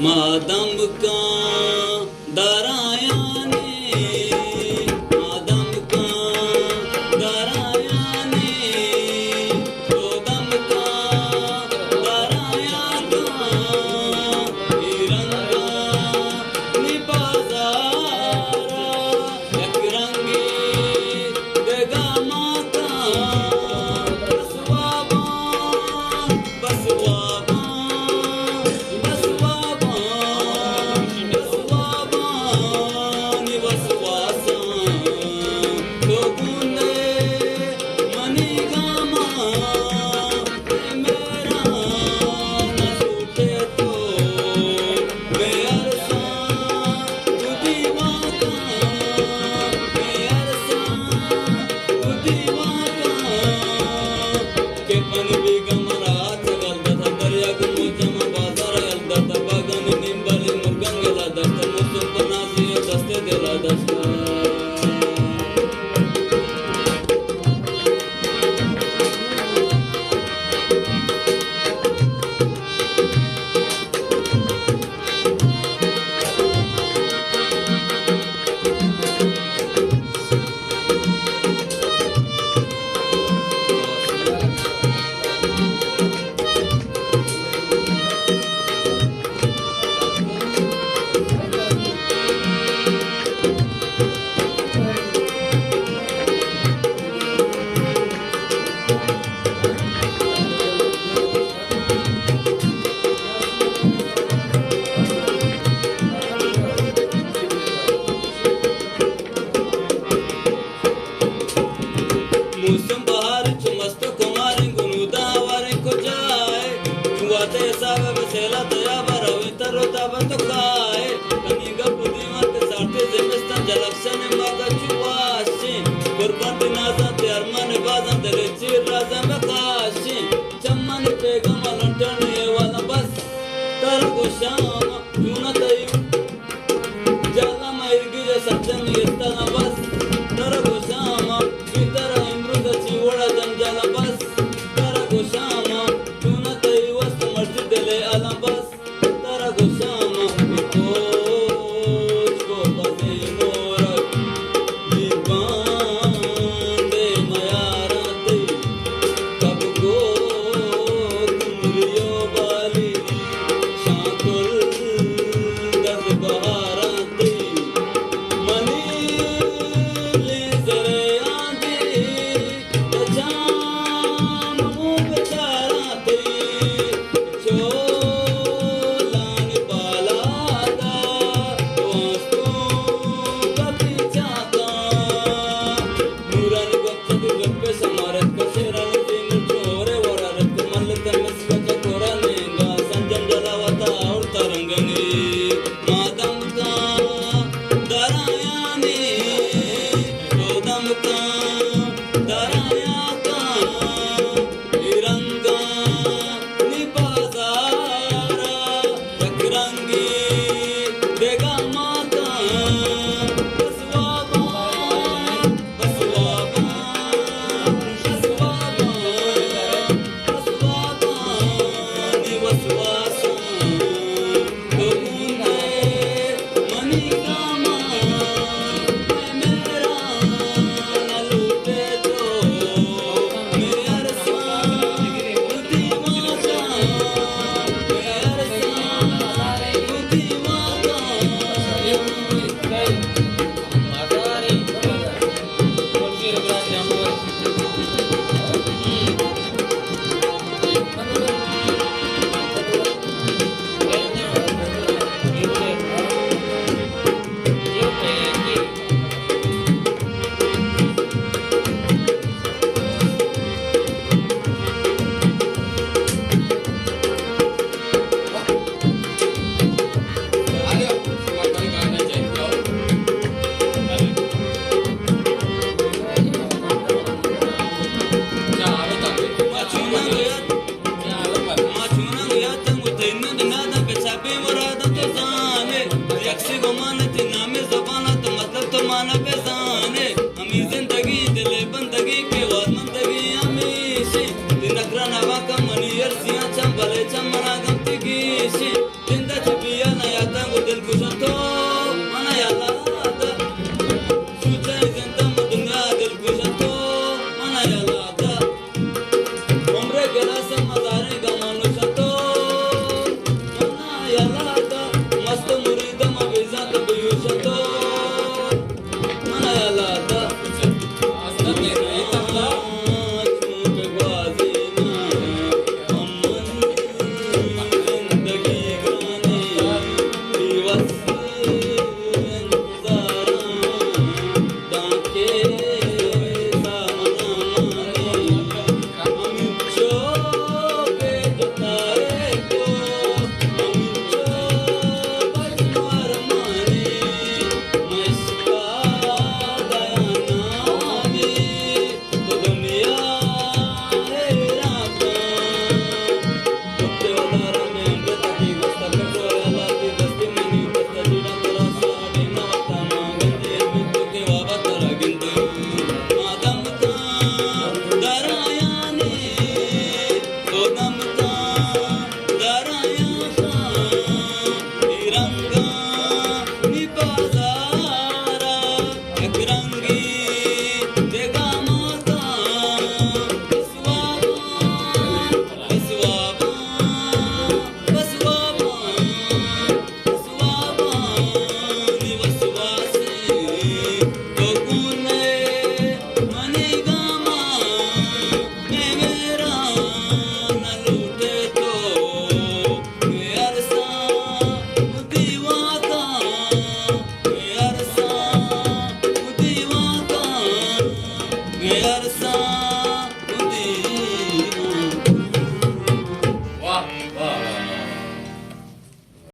मादम का दरायाने मादम का दरायाने गोदम का दरायाना इरंगा निपाजारा एक रंगी देगा माता बसवाबा बसवाबा Musum bahar chumast kumare gunuda ware ko jaye chuate sabe besela taya barawi tarota bantukai kaniga pudimat sarte zemistan jalaksan maga chuashi kurban dinaza te arman bazan tere chir raza makashi chamman pegam alantane wala bas tar ko sham yuna tayu jala mairgi je satyan yestana bas tar ko sham vitara imruda chiwada janjala bas tar ko sham yuna tayu wast masjid le alam bas tar ko sham